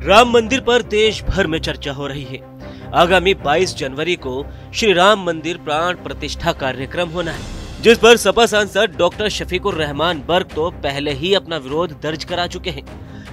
राम मंदिर पर देश भर में चर्चा हो रही है। आगामी 22 जनवरी को श्री राम मंदिर प्राण प्रतिष्ठा कार्यक्रम होना है, जिस पर सपा सांसद डॉक्टर शफीकुर रहमान बर्क तो पहले ही अपना विरोध दर्ज करा चुके हैं,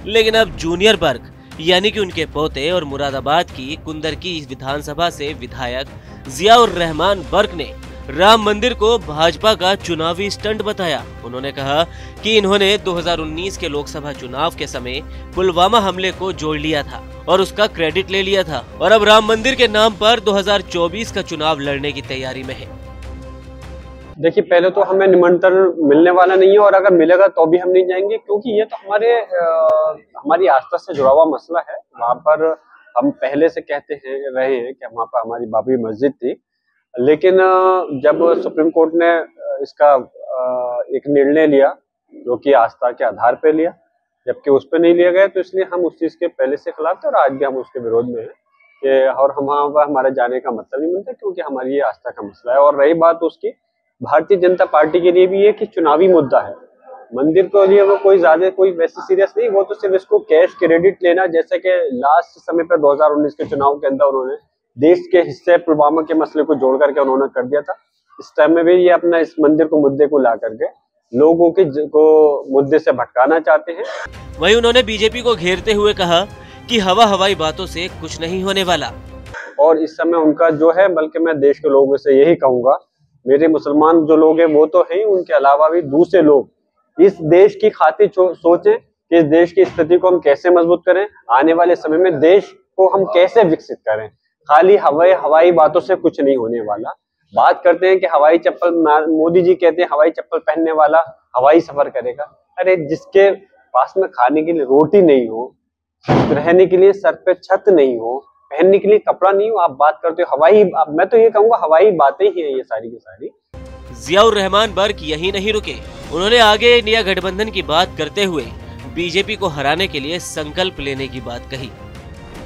लेकिन अब जूनियर बर्क यानी कि उनके पोते और मुरादाबाद की कुंदरकी विधानसभा से विधायक जियाउर रहमान बर्क ने राम मंदिर को भाजपा का चुनावी स्टंट बताया। उन्होंने कहा कि इन्होंने 2019 के लोकसभा चुनाव के समय पुलवामा हमले को जोड़ लिया था और उसका क्रेडिट ले लिया था और अब राम मंदिर के नाम पर 2024 का चुनाव लड़ने की तैयारी में है। देखिए, पहले तो हमें निमंत्रण मिलने वाला नहीं है और अगर मिलेगा तो भी हम नहीं जाएंगे, क्योंकि ये तो हमारी आस्था से जुड़ा हुआ मसला है। वहाँ पर हम पहले से कहते रहे हैं कि वहाँ पर हमारी बाबरी मस्जिद थी, लेकिन जब सुप्रीम कोर्ट ने इसका एक निर्णय लिया जो कि आस्था के आधार पर लिया, जबकि उस पर नहीं लिया गया, तो इसलिए हम उस चीज के पहले से खिलाफ थे और आज भी हम उसके विरोध में हैं और हम वहाँ पर हमारे जाने का मतलब नहीं मिलता, क्योंकि हमारी ये आस्था का मसला है। और रही बात उसकी, भारतीय जनता पार्टी के लिए भी ये कि चुनावी मुद्दा है, मंदिर के लिए वो कोई वैसे सीरियस नहीं, वो तो सिर्फ इसको कैश क्रेडिट लेना, जैसे कि लास्ट समय पर 2019 के चुनाव के अंदर उन्होंने देश के हिस्से पुलवामा के मसले को जोड़ करके उन्होंने कर दिया था। इस टाइम में भी ये अपना इस मंदिर को मुद्दे को ला करके लोगों को मुद्दे से भटकाना चाहते हैं। वहीं उन्होंने बीजेपी को घेरते हुए कहा कि हवाई बातों से कुछ नहीं होने वाला। और इस समय उनका जो है, बल्कि मैं देश के लोगों से यही कहूंगा, मेरे मुसलमान जो लोग हैं वो तो हैं, उनके अलावा भी दूसरे लोग इस देश की खातिर सोचें कि इस देश की स्थिति को हम कैसे मजबूत करें, आने वाले समय में देश को हम कैसे विकसित करें। खाली हवाई बातों से कुछ नहीं होने वाला। बात करते हैं कि हवाई चप्पल, मोदी जी कहते हैं हवाई चप्पल पहनने वाला हवाई सफर करेगा। अरे जिसके पास में खाने के लिए रोटी नहीं हो, रहने के लिए सर पे छत नहीं हो, पहनने के लिए कपड़ा नहीं हो, आप बात करते हो हवाई, मैं तो ये कहूंगा हवाई बातें ही है ये सारी की सारी। जियाउर रहमान बर्क यही नहीं रुके, उन्होंने आगे इंडिया गठबंधन की बात करते हुए बीजेपी को हराने के लिए संकल्प लेने की बात कही।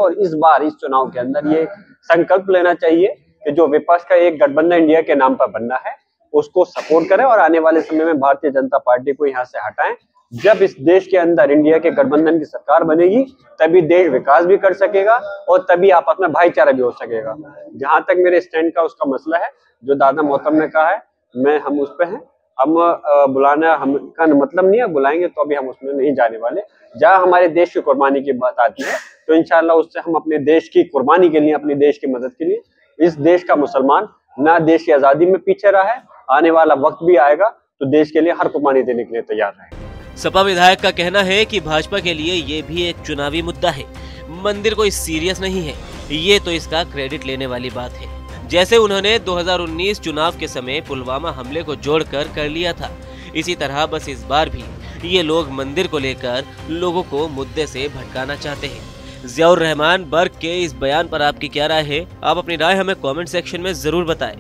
और इस बार इस चुनाव के अंदर ये संकल्प लेना चाहिए कि जो विपक्ष का एक गठबंधन इंडिया के नाम पर बनना है उसको सपोर्ट करें और आने वाले समय में भारतीय जनता पार्टी को यहाँ से हटाएं। जब इस देश के अंदर इंडिया के गठबंधन की सरकार बनेगी तभी देश विकास भी कर सकेगा और तभी आपस में भाईचारा भी हो सकेगा। जहां तक मेरे स्टैंड का उसका मसला है, जो दादा मोहतरम ने कहा है, हम उस पे हैं। हम बुलाना हमका मतलब नहीं है, बुलाएंगे तो अभी हम उसमें नहीं जाने वाले। जहाँ हमारे देश की कुर्बानी की बात आती है तो इंशाल्लाह उससे हम अपने देश की कुर्बानी के लिए, अपने देश की मदद के लिए, इस देश का मुसलमान ना देश की आजादी में पीछे रहा है, आने वाला वक्त भी आएगा तो देश के लिए हर कुर्बानी देने के लिए तैयार रहे। सपा विधायक का कहना है कि भाजपा के लिए ये भी एक चुनावी मुद्दा है, मंदिर कोई सीरियस नहीं है, ये तो इसका क्रेडिट लेने वाली बात है। जैसे उन्होंने 2019 चुनाव के समय पुलवामा हमले को जोड़कर कर लिया था, इसी तरह बस इस बार भी ये लोग मंदिर को लेकर लोगों को मुद्दे से भटकाना चाहते हैं। जियाउर रहमान बर्क के इस बयान पर आपकी क्या राय है? आप अपनी राय हमें कमेंट सेक्शन में जरूर बताएं।